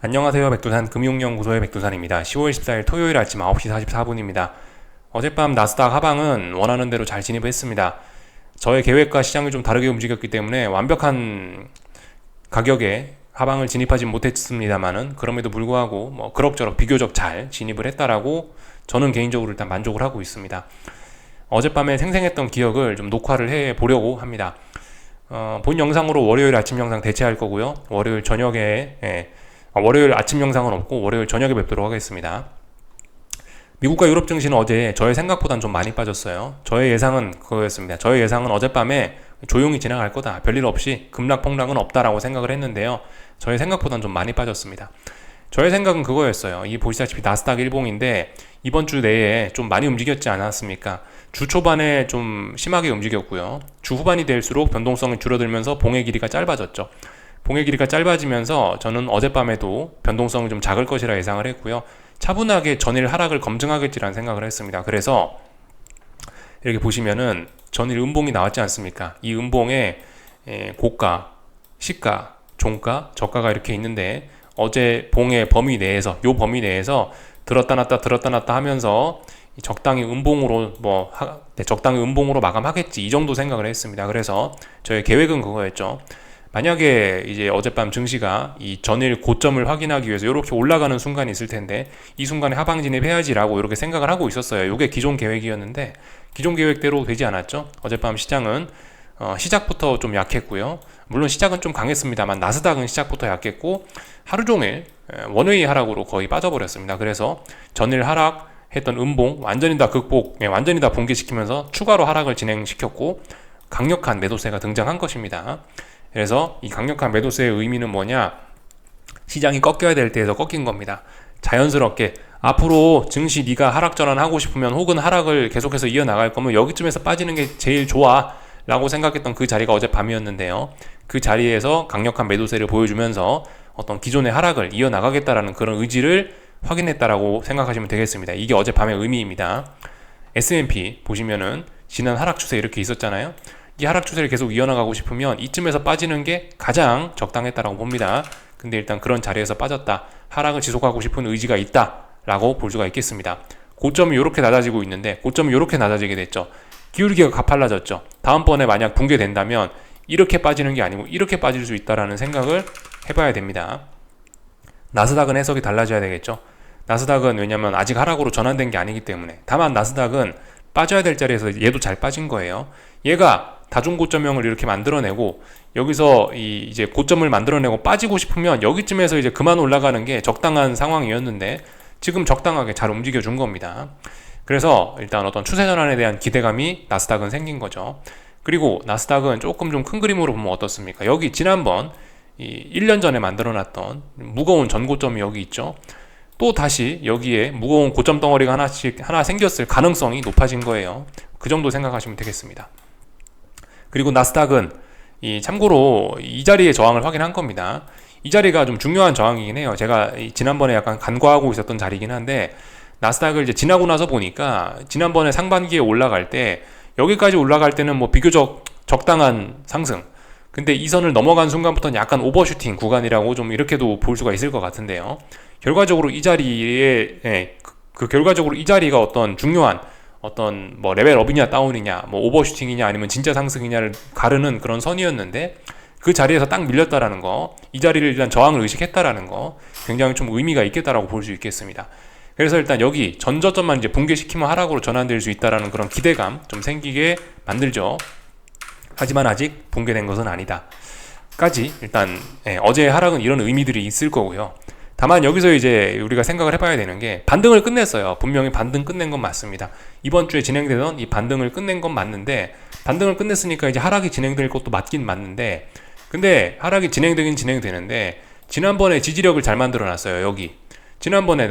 안녕하세요. 백두산 금융연구소의 백두산입니다. 10월 14일 토요일 아침 9시 44분입니다. 어젯밤 나스닥 하방은 원하는 대로 잘 진입했습니다. 저의 계획과 시장이 좀 다르게 움직였기 때문에 완벽한 가격에 하방을 진입하진 못했습니다만은 그럼에도 불구하고 그럭저럭 비교적 잘 진입을 했다라고 저는 개인적으로 일단 만족을 하고 있습니다. 어젯밤에 생생했던 기억을 좀 녹화를 해 보려고 합니다. 본 영상으로 월요일 아침 영상 대체할 거고요. 월요일 저녁에 월요일 아침 영상은 없고 월요일 저녁에 뵙도록 하겠습니다. 미국과 유럽 증시는 어제 저의 생각보단 좀 많이 빠졌어요. 저의 예상은 그거였습니다. 저의 예상은 어젯밤에 조용히 지나갈 거다. 별일 없이 급락 폭락은 없다라고 생각을 했는데요. 저의 생각보단 좀 많이 빠졌습니다. 저의 생각은 그거였어요. 이 보시다시피 나스닥 일봉인데 이번 주 내에 좀 많이 움직였지 않았습니까? 주 초반에 좀 심하게 움직였고요. 주 후반이 될수록 변동성이 줄어들면서 봉의 길이가 짧아졌죠. 봉의 길이가 짧아지면서 저는 어젯밤에도 변동성이 좀 작을 것이라 예상을 했고요. 차분하게 전일 하락을 검증하겠지라는 생각을 했습니다. 그래서 이렇게 보시면은 전일 음봉이 나왔지 않습니까? 이 음봉에 고가, 시가, 종가, 저가가 이렇게 있는데 어제 봉의 범위 내에서 요 범위 내에서 들었다 놨다 하면서 적당히 음봉으로 적당히 음봉으로 마감하겠지 이 정도 생각을 했습니다. 그래서 저의 계획은 그거였죠. 만약에 이제 어젯밤 증시가 이 전일 고점을 확인하기 위해서 이렇게 올라가는 순간이 있을 텐데 이 순간에 하방 진입해야지라고 이렇게 생각을 하고 있었어요. 이게 기존 계획이었는데 기존 계획대로 되지 않았죠. 어젯밤 시장은 시작부터 좀 약했고요. 물론 시작은 좀 강했습니다만 나스닥은 시작부터 약했고 하루 종일 원웨이 하락으로 거의 빠져버렸습니다. 그래서 전일 하락했던 음봉 완전히 다 완전히 다 붕괴시키면서 추가로 하락을 진행시켰고 강력한 매도세가 등장한 것입니다. 그래서 이 강력한 매도세의 의미는 뭐냐? 시장이 꺾여야 될 때에서 꺾인 겁니다. 자연스럽게 앞으로 증시 네가 하락 전환하고 싶으면 혹은 하락을 계속해서 이어나갈 거면 여기쯤에서 빠지는 게 제일 좋아 라고 생각했던 그 자리가 어젯밤이었는데요. 그 자리에서 강력한 매도세를 보여주면서 어떤 기존의 하락을 이어나가겠다라는 그런 의지를 확인했다라고 생각하시면 되겠습니다. 이게 어젯밤의 의미입니다. S&P 보시면은 지난 하락 추세 이렇게 있었잖아요. 이 하락 추세를 계속 이어나가고 싶으면 이쯤에서 빠지는 게 가장 적당했다라고 봅니다. 근데 일단 그런 자리에서 빠졌다. 하락을 지속하고 싶은 의지가 있다라고 볼 수가 있겠습니다. 고점이 이렇게 낮아지고 있는데 고점이 이렇게 낮아지게 됐죠. 기울기가 가팔라졌죠. 다음번에 만약 붕괴된다면 이렇게 빠지는 게 아니고 이렇게 빠질 수 있다라는 생각을 해봐야 됩니다. 나스닥은 해석이 달라져야 되겠죠. 나스닥은 왜냐면 아직 하락으로 전환된 게 아니기 때문에. 다만 나스닥은 빠져야 될 자리에서 얘도 잘 빠진 거예요. 얘가 다중고점형을 이렇게 만들어내고 여기서 이제 고점을 만들어내고 빠지고 싶으면 여기쯤에서 이제 그만 올라가는 게 적당한 상황이었는데 지금 적당하게 잘 움직여 준 겁니다. 그래서 일단 어떤 추세 전환에 대한 기대감이 나스닥은 생긴 거죠. 그리고 나스닥은 조금 좀 큰 그림으로 보면 어떻습니까? 여기 지난번 1년 전에 만들어놨던 무거운 전고점이 여기 있죠. 또 다시 여기에 무거운 고점 덩어리가 하나 생겼을 가능성이 높아진 거예요. 그 정도 생각하시면 되겠습니다. 그리고 나스닥은 참고로 이 자리의 저항을 확인한 겁니다. 이 자리가 좀 중요한 저항이긴 해요. 제가 지난번에 약간 간과하고 있었던 자리이긴 한데 나스닥을 이제 지나고 나서 보니까 지난번에 상반기에 올라갈 때 여기까지 올라갈 때는 비교적 적당한 상승. 근데 이 선을 넘어간 순간부터는 약간 오버슈팅 구간이라고 좀 이렇게도 볼 수가 있을 것 같은데요. 결과적으로 이 자리에 결과적으로 이 자리가 어떤 중요한 어떤 레벨업이냐 다운이냐 오버슈팅이냐 아니면 진짜 상승이냐를 가르는 그런 선이었는데 그 자리에서 딱 밀렸다라는 거, 이 자리를 일단 저항을 의식했다라는 거 굉장히 좀 의미가 있겠다라고 볼 수 있겠습니다. 그래서 일단 여기 전저점만 이제 붕괴시키면 하락으로 전환될 수 있다라는 그런 기대감 좀 생기게 만들죠. 하지만 아직 붕괴된 것은 아니다 까지 일단 어제의 하락은 이런 의미들이 있을 거고요. 다만 여기서 이제 우리가 생각을 해봐야 되는 게 반등을 끝냈어요. 분명히 반등 끝낸 건 맞습니다. 이번 주에 진행되던 이 반등을 끝낸 건 맞는데 반등을 끝냈으니까 이제 하락이 진행될 것도 맞긴 맞는데 근데 하락이 진행되긴 진행되는데 지난번에 지지력을 잘 만들어 놨어요. 여기 지난번에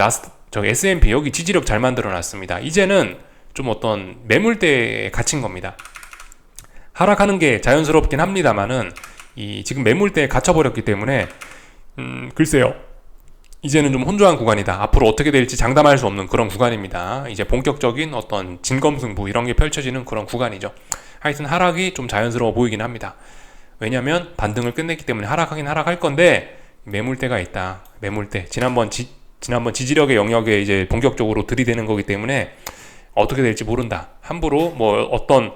S&P 여기 지지력 잘 만들어 놨습니다. 이제는 좀 어떤 매물대에 갇힌 겁니다. 하락하는 게 자연스럽긴 합니다만은 지금 매물대에 갇혀버렸기 때문에 글쎄요. 이제는 좀 혼조한 구간이다. 앞으로 어떻게 될지 장담할 수 없는 그런 구간입니다. 이제 본격적인 어떤 진검승부 이런 게 펼쳐지는 그런 구간이죠. 하여튼 하락이 좀 자연스러워 보이긴 합니다. 왜냐면 반등을 끝냈기 때문에 하락하긴 하락할 건데 매물대가 있다. 매물대. 지난번 지지력의 영역에 이제 본격적으로 들이대는 거기 때문에 어떻게 될지 모른다. 함부로 뭐 어떤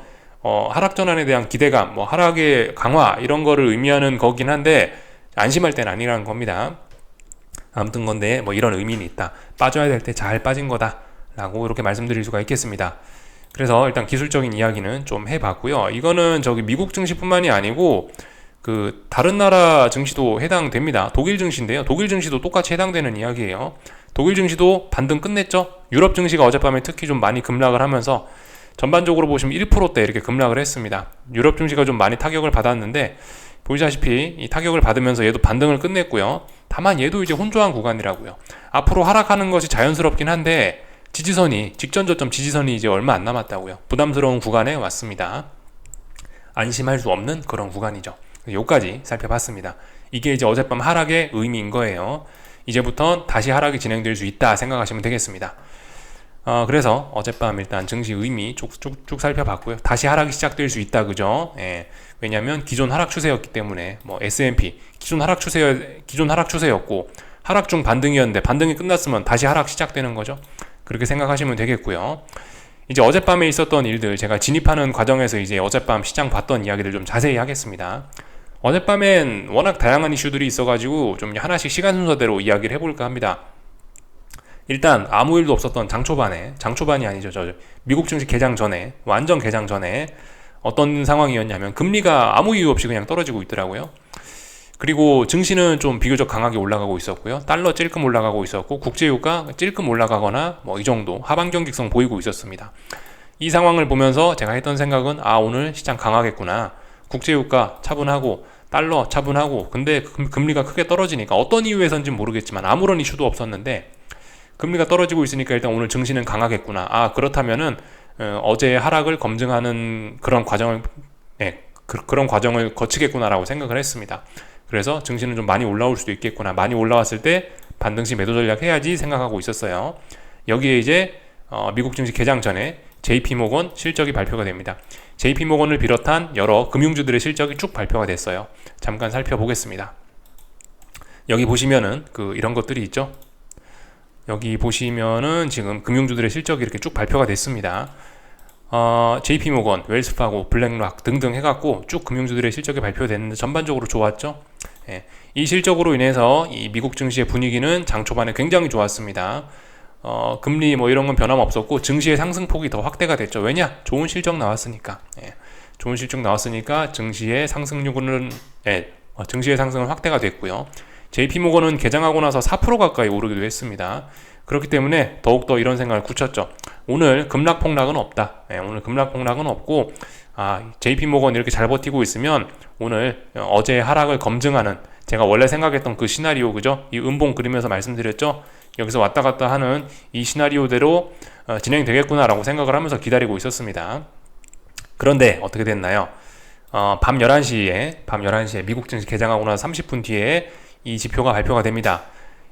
하락 전환에 대한 기대감, 뭐 하락의 강화 이런 거를 의미하는 거긴 한데 안심할 때는 아니라는 겁니다. 아무튼 건데 뭐 이런 의미는 있다. 빠져야 될 때 잘 빠진 거다 라고 이렇게 말씀드릴 수가 있겠습니다. 그래서 일단 기술적인 이야기는 좀 해봤고요. 이거는 저기 미국 증시뿐만이 아니고 그 다른 나라 증시도 해당됩니다. 독일 증시인데요. 독일 증시도 똑같이 해당되는 이야기예요. 독일 증시도 반등 끝냈죠. 유럽 증시가 어젯밤에 특히 좀 많이 급락을 하면서 전반적으로 보시면 1%대 이렇게 급락을 했습니다. 유럽 증시가 좀 많이 타격을 받았는데 보시다시피 이 타격을 받으면서 얘도 반등을 끝냈고요. 다만 얘도 이제 혼조한 구간이라고요. 앞으로 하락하는 것이 자연스럽긴 한데 지지선이 직전 저점 지지선이 이제 얼마 안 남았다고요. 부담스러운 구간에 왔습니다. 안심할 수 없는 그런 구간이죠. 여기까지 살펴봤습니다. 이게 이제 어젯밤 하락의 의미인 거예요. 이제부터 다시 하락이 진행될 수 있다 생각하시면 되겠습니다. 그래서 어젯밤 일단 증시 의미 쭉 살펴봤고요. 다시 하락이 시작될 수 있다, 그죠? 예. 왜냐하면 기존 하락 추세였기 때문에 뭐 S&P 기존 하락 추세였고 하락 중 반등이었는데 반등이 끝났으면 다시 하락 시작되는 거죠. 그렇게 생각하시면 되겠고요. 이제 어젯밤에 있었던 일들 제가 진입하는 과정에서 이제 어젯밤 시장 봤던 이야기들 좀 자세히 하겠습니다. 어젯밤엔 워낙 다양한 이슈들이 있어가지고 좀 하나씩 시간 순서대로 이야기를 해볼까 합니다. 일단 아무 일도 없었던 장초반이 아니죠. 미국 증시 개장 전에, 완전 개장 전에 어떤 상황이었냐면 금리가 아무 이유 없이 그냥 떨어지고 있더라고요. 그리고 증시는 좀 비교적 강하게 올라가고 있었고요. 달러 찔끔 올라가고 있었고 국제유가 찔끔 올라가거나 뭐 이 정도 하방 경직성 보이고 있었습니다. 이 상황을 보면서 제가 했던 생각은 오늘 시장 강하겠구나. 국제유가 차분하고 달러 차분하고 근데 금리가 크게 떨어지니까 어떤 이유에서인지는 모르겠지만 아무런 이슈도 없었는데 금리가 떨어지고 있으니까 일단 오늘 증시는 강하겠구나. 그렇다면은 어제의 하락을 검증하는 그런 과정을 그런 과정을 거치겠구나라고 생각을 했습니다. 그래서 증시는 좀 많이 올라올 수도 있겠구나. 많이 올라왔을 때 반등시 매도 전략 해야지 생각하고 있었어요. 여기에 이제 미국 증시 개장 전에 JP모건 실적이 발표가 됩니다. JP모건을 비롯한 여러 금융주들의 실적이 쭉 발표가 됐어요. 잠깐 살펴보겠습니다. 여기 보시면은 이런 것들이 있죠. 여기 보시면은 지금 금융주들의 실적이 이렇게 쭉 발표가 됐습니다. JP모건, 웰스파고, 블랙락 등등 해갖고 쭉 금융주들의 실적이 발표됐는데 전반적으로 좋았죠. 이 실적으로 인해서 이 미국 증시의 분위기는 장 초반에 굉장히 좋았습니다. 금리 뭐 이런 건 변함없었고 증시의 상승폭이 더 확대가 됐죠. 왜냐? 좋은 실적 나왔으니까. 좋은 실적 나왔으니까 증시의 상승률은 증시의 상승은 확대가 됐고요. JP모건은 개장하고 나서 4% 가까이 오르기도 했습니다. 그렇기 때문에 더욱더 이런 생각을 굳혔죠. 오늘 급락폭락은 없다. 오늘 급락폭락은 없고 JP모건 이렇게 잘 버티고 있으면 오늘 어제의 하락을 검증하는 제가 원래 생각했던 그 시나리오, 그죠? 이 음봉 그리면서 말씀드렸죠? 여기서 왔다 갔다 하는 이 시나리오대로 진행되겠구나라고 생각을 하면서 기다리고 있었습니다. 그런데 어떻게 됐나요? 밤 11시에 미국 증시 개장하고 나서 30분 뒤에 이 지표가 발표가 됩니다.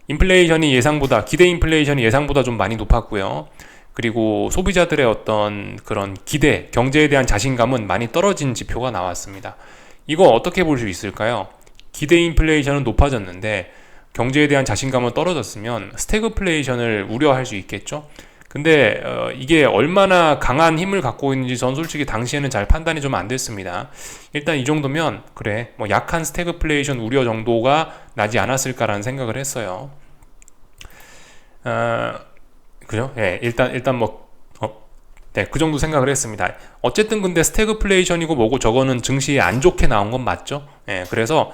기대 인플레이션이 예상보다 좀 많이 높았고요. 그리고 소비자들의 어떤 그런 기대, 경제에 대한 자신감은 많이 떨어진 지표가 나왔습니다. 이거 어떻게 볼 수 있을까요? 기대 인플레이션은 높아졌는데 경제에 대한 자신감은 떨어졌으면 스태그플레이션을 우려할 수 있겠죠? 근데 이게 얼마나 강한 힘을 갖고 있는지 전 솔직히 당시에는 잘 판단이 좀 안 됐습니다. 일단 이 정도면 그래 뭐 약한 스태그플레이션 우려 정도가 나지 않았을까라는 생각을 했어요. 그죠? 일단 뭐 그 정도 생각을 했습니다. 어쨌든 근데 스태그플레이션이고 뭐고 저거는 증시에 안 좋게 나온 건 맞죠? 그래서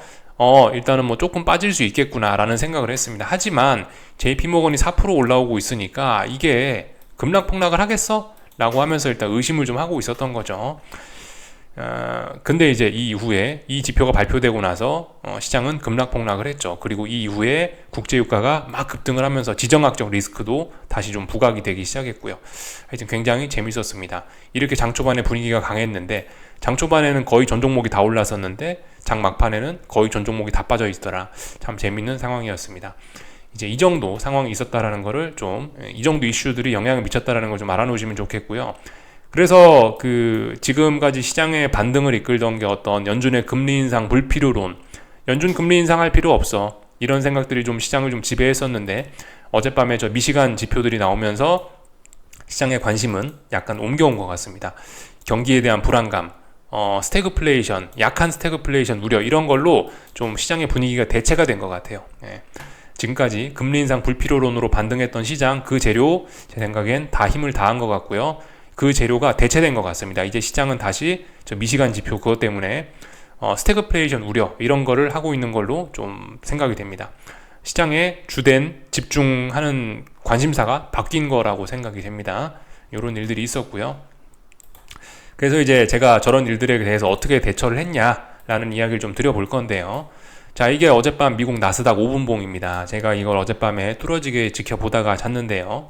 일단은 뭐 조금 빠질 수 있겠구나라는 생각을 했습니다. 하지만 JP모건이 4% 올라오고 있으니까 이게 급락폭락을 하겠어? 라고 하면서 일단 의심을 좀 하고 있었던 거죠. 근데 이제 이 이후에 이 지표가 발표되고 나서 시장은 급락폭락을 했죠. 그리고 이 이후에 국제유가가 막 급등을 하면서 지정학적 리스크도 다시 좀 부각이 되기 시작했고요. 하여튼 굉장히 재밌었습니다. 이렇게 장 초반에 분위기가 강했는데 장 초반에는 거의 전 종목이 다 올랐었는데 장 막판에는 거의 전 종목이 다 빠져 있더라. 참 재밌는 상황이었습니다. 이제 이 정도 상황이 있었다라는 거를 이 정도 이슈들이 영향을 미쳤다라는 걸 좀 알아놓으시면 좋겠고요. 그래서 지금까지 시장의 반등을 이끌던 게 어떤 연준의 금리 인상 불필요론, 연준 금리 인상할 필요 없어. 이런 생각들이 좀 시장을 좀 지배했었는데 어젯밤에 저 미시간 지표들이 나오면서 시장의 관심은 약간 옮겨온 것 같습니다. 경기에 대한 불안감, 스태그플레이션, 약한 스태그플레이션 우려 이런 걸로 좀 시장의 분위기가 대체가 된 것 같아요. 예. 지금까지 금리 인상 불필요론으로 반등했던 시장 그 재료 제 생각엔 다 힘을 다한 것 같고요. 그 재료가 대체된 것 같습니다. 이제 시장은 다시 저 미시간 지표 그것 때문에 스태그플레이션 우려 이런 거를 하고 있는 걸로 좀 생각이 됩니다. 시장의 주된 집중하는 관심사가 바뀐 거라고 생각이 됩니다. 이런 일들이 있었고요. 그래서 이제 제가 저런 일들에 대해서 어떻게 대처를 했냐라는 이야기를 좀 드려볼 건데요. 자, 이게 어젯밤 미국 나스닥 5분봉입니다. 제가 이걸 어젯밤에 뚫어지게 지켜보다가 잤는데요.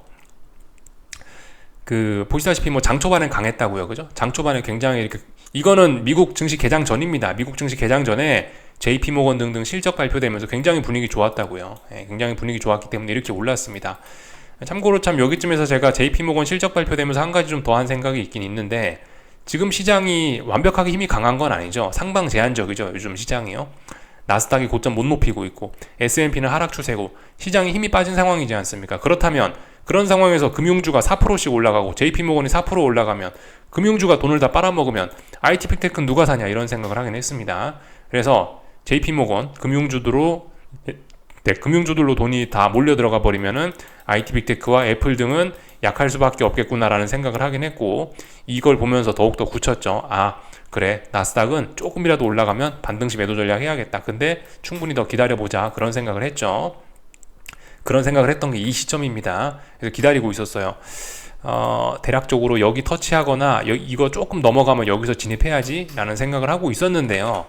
보시다시피 뭐 장 초반엔 강했다고요. 그죠? 장 초반에 굉장히 이렇게, 이거는 미국 증시 개장 전입니다. 미국 증시 개장 전에 JP모건 등등 실적 발표되면서 굉장히 분위기 좋았다고요. 굉장히 분위기 좋았기 때문에 이렇게 올랐습니다. 참고로 참 여기쯤에서 제가 JP모건 실적 발표되면서 한 가지 좀 더한 생각이 있긴 있는데, 지금 시장이 완벽하게 힘이 강한 건 아니죠. 상방 제한적이죠. 요즘 시장이요. 나스닥이 고점 못 높이고 있고 S&P는 하락 추세고 시장이 힘이 빠진 상황이지 않습니까? 그렇다면 그런 상황에서 금융주가 4%씩 올라가고 JP모건이 4% 올라가면 금융주가 돈을 다 빨아먹으면 IT 빅테크는 누가 사냐 이런 생각을 하긴 했습니다. 그래서 JP모건 금융주들로 돈이 다 몰려 들어가 버리면은 IT 빅테크와 애플 등은 약할 수밖에 없겠구나라는 생각을 하긴 했고, 이걸 보면서 더욱더 굳혔죠. 그래, 나스닥은 조금이라도 올라가면 반등시 매도 전략 해야겠다. 근데 충분히 더 기다려보자. 그런 생각을 했죠. 그런 생각을 했던 게 이 시점입니다. 그래서 기다리고 있었어요. 대략적으로 여기 터치하거나 이거 조금 넘어가면 여기서 진입해야지 라는 생각을 하고 있었는데요.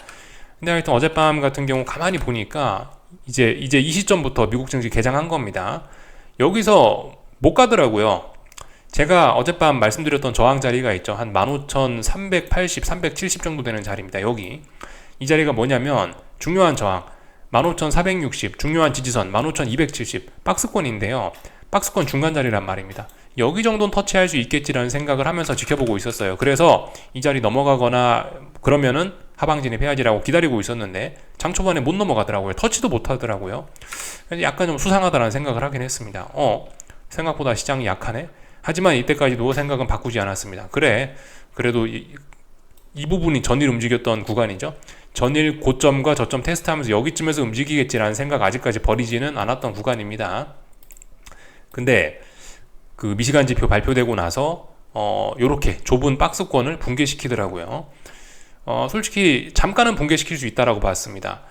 근데 하여튼 어젯밤 같은 경우 가만히 보니까 이제 이 시점부터 미국 증시 개장한 겁니다. 여기서 못 가더라고요. 제가 어젯밤 말씀드렸던 저항 자리가 있죠. 한 15,380, 370 정도 되는 자리입니다. 여기. 이 자리가 뭐냐면 중요한 저항 15,460, 중요한 지지선 15,270 박스권인데요. 박스권 중간 자리란 말입니다. 여기 정도는 터치할 수 있겠지라는 생각을 하면서 지켜보고 있었어요. 그래서 이 자리 넘어가거나 그러면은 하방 진입해야지라고 기다리고 있었는데 장 초반에 못 넘어가더라고요. 터치도 못 하더라고요. 약간 좀 수상하다는 생각을 하긴 했습니다. 생각보다 시장이 약하네. 하지만 이때까지도 생각은 바꾸지 않았습니다. 그래도 이 부분이 전일 움직였던 구간이죠. 전일 고점과 저점 테스트하면서 여기쯤에서 움직이겠지라는 생각 아직까지 버리지는 않았던 구간입니다. 근데 그 미시간 지표 발표되고 나서 요렇게 좁은 박스권을 붕괴시키더라고요. 솔직히 잠깐은 붕괴시킬 수 있다라고 봤습니다.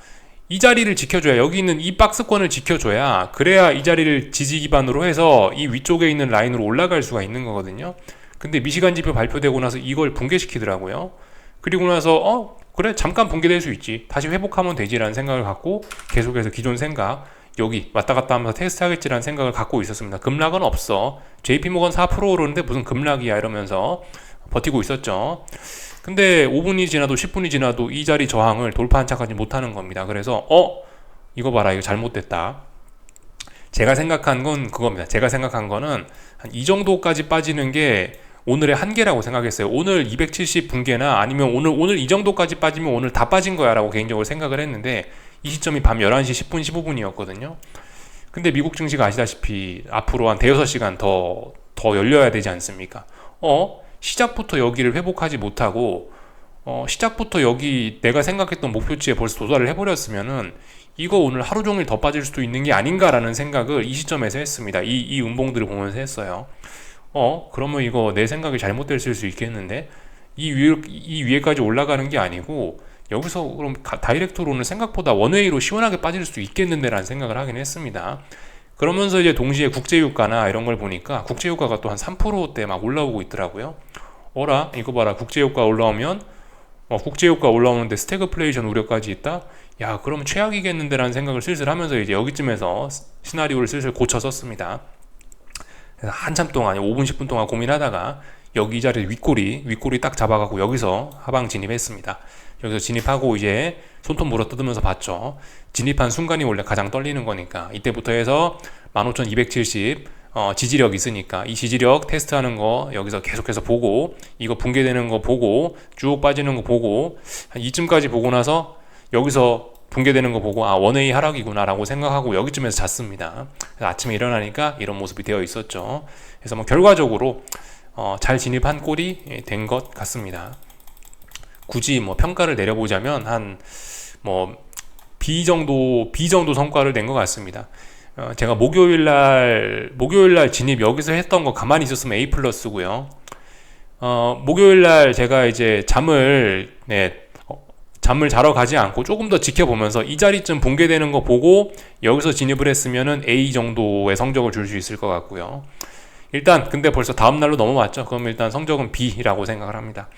이 자리를 지켜줘야, 여기 있는 이 박스권을 지켜줘야, 그래야 이 자리를 지지 기반으로 해서 이 위쪽에 있는 라인으로 올라갈 수가 있는 거거든요. 근데 미시간 지표 발표되고 나서 이걸 붕괴시키더라고요. 그리고 나서 그래, 잠깐 붕괴될 수 있지, 다시 회복하면 되지라는 생각을 갖고 계속해서 기존 생각, 여기 왔다 갔다 하면서 테스트 하겠지라는 생각을 갖고 있었습니다. 급락은 없어, JP모건 4% 오르는데 무슨 급락이야 이러면서 버티고 있었죠. 근데 5분이 지나도 10분이 지나도 이 자리 저항을 돌파한 척하지 못하는 겁니다. 그래서 이거 봐라, 이거 잘못됐다. 제가 생각한 건 그겁니다. 제가 생각한 거는 한 이 정도까지 빠지는 게 오늘의 한계라고 생각했어요. 오늘 270 붕괴나 아니면 오늘 이 정도까지 빠지면 오늘 다 빠진 거야 라고 개인적으로 생각을 했는데, 이 시점이 밤 11시 10분 15분이었거든요 근데 미국 증시가 아시다시피 앞으로 한 대여섯 시간 더 열려야 되지 않습니까? 시작부터 여기를 회복하지 못하고 시작부터 여기 내가 생각했던 목표치에 벌써 도달을 해버렸으면은 이거 오늘 하루 종일 더 빠질 수도 있는 게 아닌가라는 생각을 이 시점에서 했습니다. 이 음봉들을 보면서 했어요. 그러면 이거 내 생각이 잘못됐을 수 있겠는데, 이 위에까지 올라가는 게 아니고 여기서 그럼 다이렉트로는 생각보다 원웨이로 시원하게 빠질 수 있겠는데 라는 생각을 하긴 했습니다. 그러면서 이제 동시에 국제유가나 이런 걸 보니까 국제유가가 또 한 3%대 막 올라오고 있더라고요. 이거 봐라, 국제유가 올라오면 국제유가 올라오는데 스태그플레이션 우려까지 있다? 야, 그러면 최악이겠는데 라는 생각을 슬슬 하면서 이제 여기쯤에서 시나리오를 슬슬 고쳐 썼습니다. 그래서 한참 동안 5분 10분 동안 고민하다가 여기 이 자리 윗꼬리 딱 잡아가고 여기서 하방 진입했습니다. 여기서 진입하고 이제 손톱 물어 뜯으면서 봤죠. 진입한 순간이 원래 가장 떨리는 거니까 이때부터 해서 15,270 지지력 있으니까 이 지지력 테스트하는 거 여기서 계속해서 보고, 이거 붕괴되는 거 보고, 쭉 빠지는 거 보고, 한 이쯤까지 보고 나서 여기서 붕괴되는 거 보고 아 원웨이 하락이구나 라고 생각하고 여기쯤에서 잤습니다. 그래서 아침에 일어나니까 이런 모습이 되어 있었죠. 그래서 뭐 결과적으로 잘 진입한 꼴이 된 것 같습니다. 굳이 뭐 평가를 내려보자면 한 뭐 B 정도 성과를 낸 것 같습니다. 제가 목요일날 진입 여기서 했던 거 가만히 있었으면 A 플러스고요. 목요일날 제가 이제 잠을 자러 가지 않고 조금 더 지켜보면서 이 자리쯤 붕괴되는 거 보고 여기서 진입을 했으면은 A 정도의 성적을 줄 수 있을 것 같고요. 일단 근데 벌써 다음날로 넘어왔죠. 그럼 일단 성적은 B라고 생각을 합니다.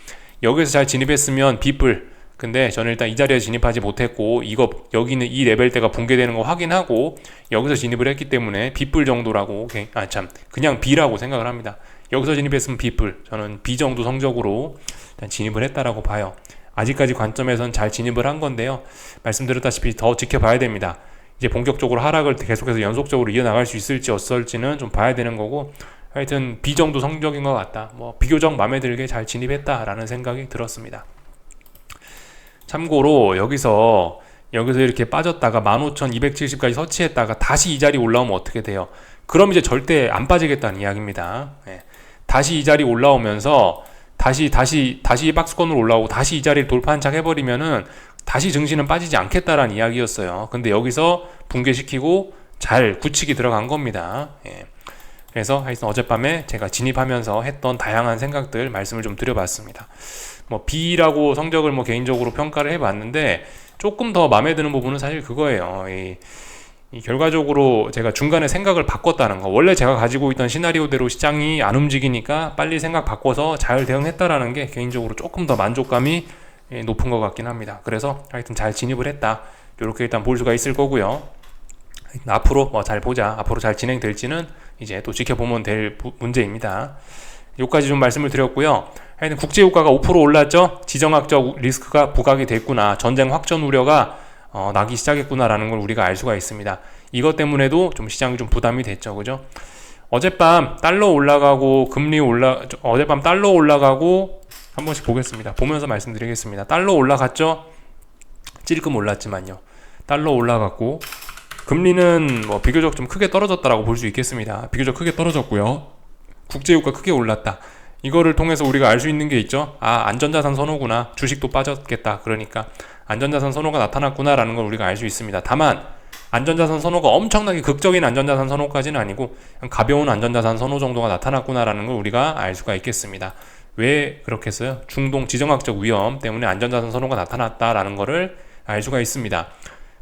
여기서 잘 진입했으면 B뿔. 근데 저는 일단 이 자리에 진입하지 못했고 여기는 이 레벨대가 붕괴되는 거 확인하고 여기서 진입을 했기 때문에 B뿔 정도라고 그냥 B라고 생각을 합니다. 여기서 진입했으면 B뿔. 저는 B 정도 성적으로 일단 진입을 했다라고 봐요. 아직까지 관점에선 잘 진입을 한 건데요. 말씀드렸다시피 더 지켜봐야 됩니다. 이제 본격적으로 하락을 계속해서 연속적으로 이어나갈 수 있을지 어떨지는 좀 봐야 되는 거고, 하여튼 B 정도 성적인 것 같다. 뭐 비교적 마음에 들게 잘 진입했다라는 생각이 들었습니다. 참고로 여기서 이렇게 빠졌다가 15,270까지 서치했다가 다시 이 자리 올라오면 어떻게 돼요? 그럼 이제 절대 안 빠지겠다는 이야기입니다. 다시 이 자리 올라오면서 다시 박스권으로 올라오고 다시 이 자리를 돌파한착 해버리면은 다시 증시는 빠지지 않겠다라는 이야기였어요. 근데 여기서 붕괴시키고 잘 굳히기 들어간 겁니다. 그래서 하여튼 어젯밤에 제가 진입하면서 했던 다양한 생각들 말씀을 좀 드려봤습니다. 뭐 B라고 성적을 뭐 개인적으로 평가를 해봤는데 조금 더 마음에 드는 부분은 사실 그거예요. 이 결과적으로 제가 중간에 생각을 바꿨다는 거. 원래 제가 가지고 있던 시나리오대로 시장이 안 움직이니까 빨리 생각 바꿔서 잘 대응했다라는 게 개인적으로 조금 더 만족감이 높은 것 같긴 합니다. 그래서 하여튼 잘 진입을 했다. 이렇게 일단 볼 수가 있을 거고요. 앞으로 뭐 잘 보자. 앞으로 잘 진행될지는 이제 또 지켜보면 될 문제입니다. 여기까지 좀 말씀을 드렸고요. 하여튼 국제유가가 5% 올랐죠. 지정학적 리스크가 부각이 됐구나. 전쟁 확전 우려가 나기 시작했구나라는 걸 우리가 알 수가 있습니다. 이것 때문에도 좀 시장이 좀 부담이 됐죠, 그죠? 어젯밤 달러 올라가고 어젯밤 달러 올라가고 한 번씩 보겠습니다. 보면서 말씀드리겠습니다. 달러 올라갔죠? 찔끔 올랐지만요. 달러 올라갔고 금리는 뭐 비교적 좀 크게 떨어졌다라고 볼 수 있겠습니다. 비교적 크게 떨어졌고요. 국제유가 크게 올랐다. 이거를 통해서 우리가 알 수 있는 게 있죠. 아, 안전자산 선호구나. 주식도 빠졌겠다. 그러니까 안전자산 선호가 나타났구나라는 걸 우리가 알 수 있습니다. 다만 안전자산 선호가 엄청나게 극적인 안전자산 선호까지는 아니고 가벼운 안전자산 선호 정도가 나타났구나라는 걸 우리가 알 수가 있겠습니다. 왜 그렇겠어요? 중동 지정학적 위험 때문에 안전자산 선호가 나타났다라는 거를 알 수가 있습니다.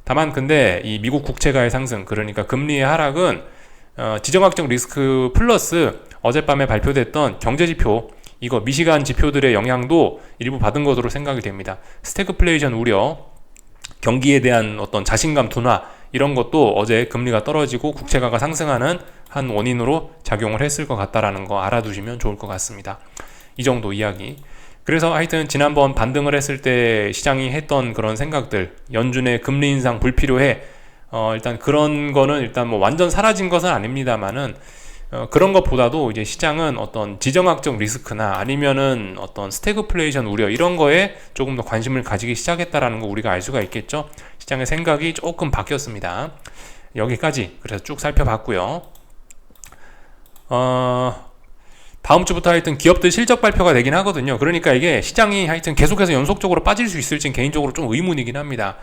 다만 근데 이 미국 국채가의 상승, 그러니까 금리의 하락은 지정학적 리스크 플러스 어젯밤에 발표됐던 경제지표, 이거 미시간 지표들의 영향도 일부 받은 것으로 생각이 됩니다. 스태그플레이션 우려, 경기에 대한 어떤 자신감 둔화, 이런 것도 어제 금리가 떨어지고 국채가가 상승하는 한 원인으로 작용을 했을 것 같다라는 거 알아두시면 좋을 것 같습니다. 이 정도 이야기. 그래서 하여튼 지난번 반등을 했을 때 시장이 했던 그런 생각들, 연준의 금리 인상 불필요해, 일단 그런 거는 일단 뭐 완전 사라진 것은 아닙니다만은 그런 것보다도 이제 시장은 어떤 지정학적 리스크나 아니면은 어떤 스태그플레이션 우려, 이런 거에 조금 더 관심을 가지기 시작했다라는 거 우리가 알 수가 있겠죠. 시장의 생각이 조금 바뀌었습니다. 여기까지 그래서 쭉 살펴봤고요. 다음 주부터 하여튼 기업들 실적 발표가 되긴 하거든요. 그러니까 이게 시장이 하여튼 계속해서 연속적으로 빠질 수 있을지는 개인적으로 좀 의문이긴 합니다.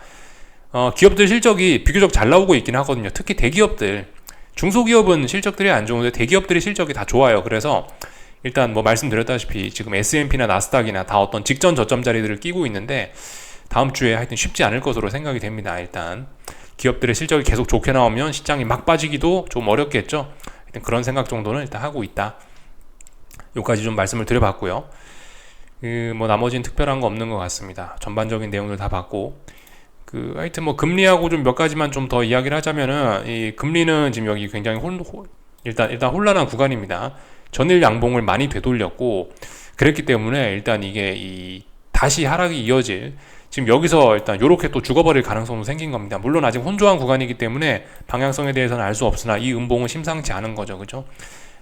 기업들 실적이 비교적 잘 나오고 있긴 하거든요. 특히 대기업들. 중소기업은 실적들이 안 좋은데 대기업들의 실적이 다 좋아요. 그래서 일단 뭐 말씀드렸다시피 지금 S&P나 나스닥이나 다 어떤 직전 저점 자리들을 끼고 있는데 다음 주에 하여튼 쉽지 않을 것으로 생각이 됩니다. 일단 기업들의 실적이 계속 좋게 나오면 시장이 막 빠지기도 좀 어렵겠죠. 하여튼 그런 생각 정도는 일단 하고 있다. 여기까지 좀 말씀을 드려봤고요. 뭐 나머지는 특별한 거 없는 것 같습니다. 전반적인 내용들 다 봤고, 하여튼 뭐 금리하고 좀 몇 가지만 좀 더 이야기를 하자면은, 이 금리는 지금 여기 굉장히 일단 혼란한 구간입니다. 전일 양봉을 많이 되돌렸고, 그랬기 때문에 일단 이게 다시 하락이 이어질, 지금 여기서 일단 요렇게 또 죽어버릴 가능성도 생긴 겁니다. 물론 아직 혼조한 구간이기 때문에 방향성에 대해서는 알 수 없으나 이 음봉은 심상치 않은 거죠. 그죠?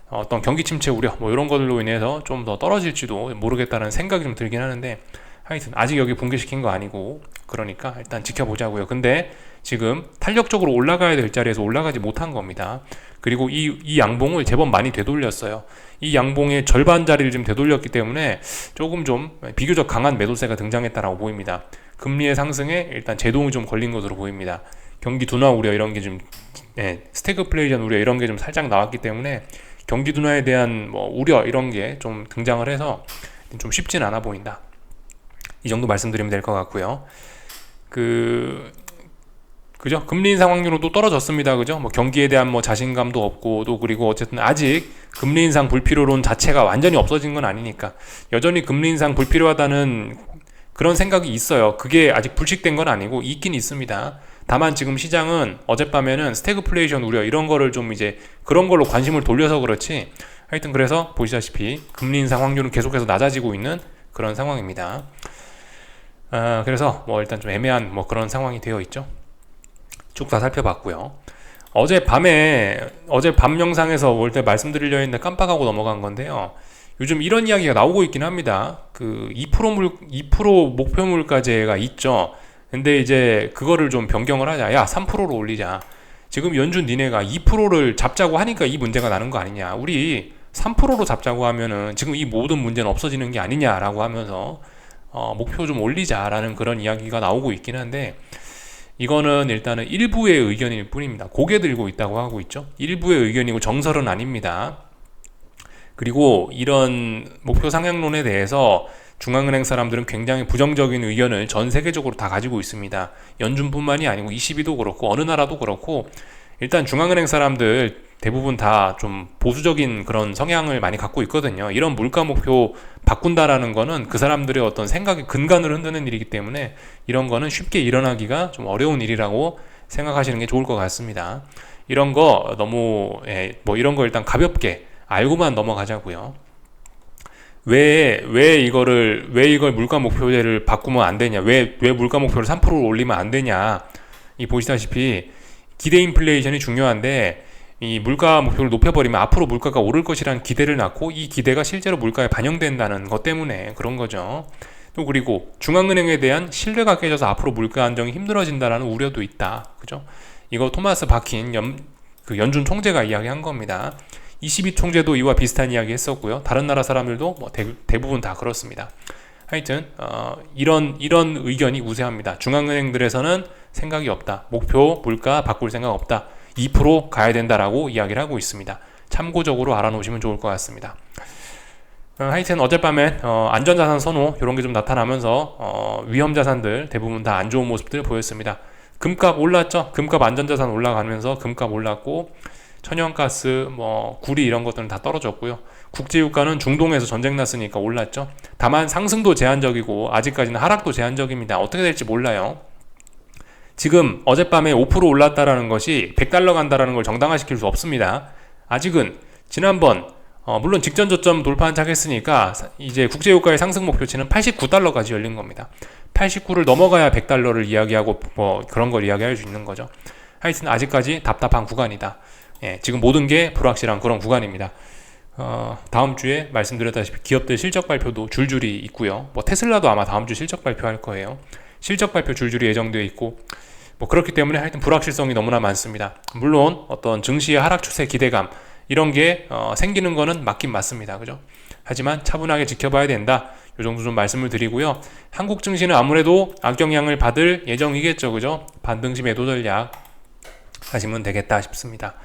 어떤 경기 침체 우려 뭐 이런 것들로 인해서 좀 더 떨어질지도 모르겠다는 생각이 좀 들긴 하는데, 하여튼 아직 여기 붕괴시킨 거 아니고 그러니까 일단 지켜보자고요. 근데 지금 탄력적으로 올라가야 될 자리에서 올라가지 못한 겁니다. 그리고 이 양봉을 제법 많이 되돌렸어요. 이 양봉의 절반 자리를 지금 되돌렸기 때문에 조금 좀 비교적 강한 매도세가 등장했다라고 보입니다. 금리의 상승에 일단 제동이 좀 걸린 것으로 보입니다. 경기 둔화 우려 이런 게 좀 스태그플레이션 우려 이런 게 좀 살짝 나왔기 때문에 경기 둔화에 대한 뭐 우려 이런 게 좀 등장을 해서 좀 쉽진 않아 보인다. 이 정도 말씀드리면 될 것 같고요. 그죠? 금리 인상 확률은 또 떨어졌습니다. 그죠? 뭐 경기에 대한 뭐 자신감도 없고 또 그리고 어쨌든 아직 금리 인상 불필요론 자체가 완전히 없어진 건 아니니까 여전히 금리 인상 불필요하다는 그런 생각이 있어요. 그게 아직 불식된 건 아니고 있긴 있습니다. 다만 지금 시장은 어젯밤에는 스태그플레이션 우려 이런 거를 좀 이제 그런 걸로 관심을 돌려서 그렇지 하여튼 그래서 보시다시피 금리 인상 확률은 계속해서 낮아지고 있는 그런 상황입니다. 그래서 뭐 일단 좀 애매한 뭐 그런 상황이 되어 있죠. 쭉 다 살펴봤고요. 어제 밤 영상에서 올 때 말씀드리려 했는데 깜빡하고 넘어간 건데요. 요즘 이런 이야기가 나오고 있긴 합니다. 2% 목표 물가제가 있죠. 근데 이제 그거를 좀 변경을 하자. 야, 3%로 올리자. 지금 연준 니네가 2%를 잡자고 하니까 이 문제가 나는 거 아니냐. 우리 3%로 잡자고 하면은 지금 이 모든 문제는 없어지는 게 아니냐라고 하면서 목표 좀 올리자라는 그런 이야기가 나오고 있긴 한데 이거는 일단은 일부의 의견일 뿐입니다. 고개 들고 있다고 하고 있죠. 일부의 의견이고 정설은 아닙니다. 그리고 이런 목표 상향론에 대해서 중앙은행 사람들은 굉장히 부정적인 의견을 전 세계적으로 다 가지고 있습니다. 연준뿐만이 아니고 ECB도 그렇고 어느 나라도 그렇고 일단 중앙은행 사람들 대부분 다 좀 보수적인 그런 성향을 많이 갖고 있거든요. 이런 물가 목표 바꾼다라는 거는 그 사람들의 어떤 생각의 근간을 흔드는 일이기 때문에 이런 거는 쉽게 일어나기가 좀 어려운 일이라고 생각하시는 게 좋을 것 같습니다. 이런 거 너무 뭐 이런 거 일단 가볍게 알고만 넘어가자고요. 왜 이걸 물가 목표제를 바꾸면 안 되냐? 왜 물가 목표를 3%로 올리면 안 되냐? 보시다시피 기대 인플레이션이 중요한데 이 물가 목표를 높여버리면 앞으로 물가가 오를 것이라는 기대를 낳고 이 기대가 실제로 물가에 반영된다는 것 때문에 그런 거죠. 또 그리고 중앙은행에 대한 신뢰가 깨져서 앞으로 물가 안정이 힘들어진다는 우려도 있다. 그죠? 이거 토마스 바킨 연준 총재가 이야기한 겁니다. ECB 총재도 이와 비슷한 이야기 했었고요. 다른 나라 사람들도 뭐 대부분 다 그렇습니다. 하여튼 이런 의견이 우세합니다. 중앙은행들에서는 생각이 없다. 목표 물가 바꿀 생각 없다. 2% 가야 된다라고 이야기를 하고 있습니다. 참고적으로 알아놓으시면 좋을 것 같습니다. 하여튼 어젯밤에 안전자산 선호 이런 게 좀 나타나면서 위험자산들 대부분 다 안 좋은 모습들 보였습니다. 금값 올랐죠. 금값 안전자산 올라가면서 금값 올랐고 천연가스, 뭐 구리 이런 것들은 다 떨어졌고요. 국제유가는 중동에서 전쟁 났으니까 올랐죠. 다만 상승도 제한적이고 아직까지는 하락도 제한적입니다. 어떻게 될지 몰라요. 지금 어젯밤에 5% 올랐다라는 것이 100달러 간다라는 걸 정당화시킬 수 없습니다. 아직은 지난번 물론 직전 저점 돌파한 척 했으니까 이제 국제유가의 상승 목표치는 89달러까지 열린 겁니다. 89를 넘어가야 100달러를 이야기하고 뭐 그런 걸 이야기할 수 있는 거죠. 하여튼 아직까지 답답한 구간이다. 지금 모든 게 불확실한 그런 구간입니다. 다음 주에 말씀드렸다시피 기업들 실적 발표도 줄줄이 있고요. 뭐 테슬라도 아마 다음 주 실적 발표할 거예요. 실적 발표 줄줄이 예정되어 있고 뭐 그렇기 때문에 하여튼 불확실성이 너무나 많습니다. 물론 어떤 증시의 하락 추세 기대감 이런 게 생기는 거는 맞긴 맞습니다. 그죠? 하지만 차분하게 지켜봐야 된다. 이 정도 좀 말씀을 드리고요. 한국 증시는 아무래도 악영향을 받을 예정이겠죠. 그죠? 반등시 매도 전략 하시면 되겠다 싶습니다.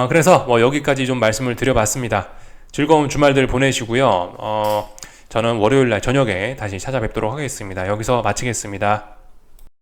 그래서 뭐 여기까지 좀 말씀을 드려봤습니다. 즐거운 주말들 보내시고요. 저는 월요일날 저녁에 다시 찾아뵙도록 하겠습니다. 여기서 마치겠습니다.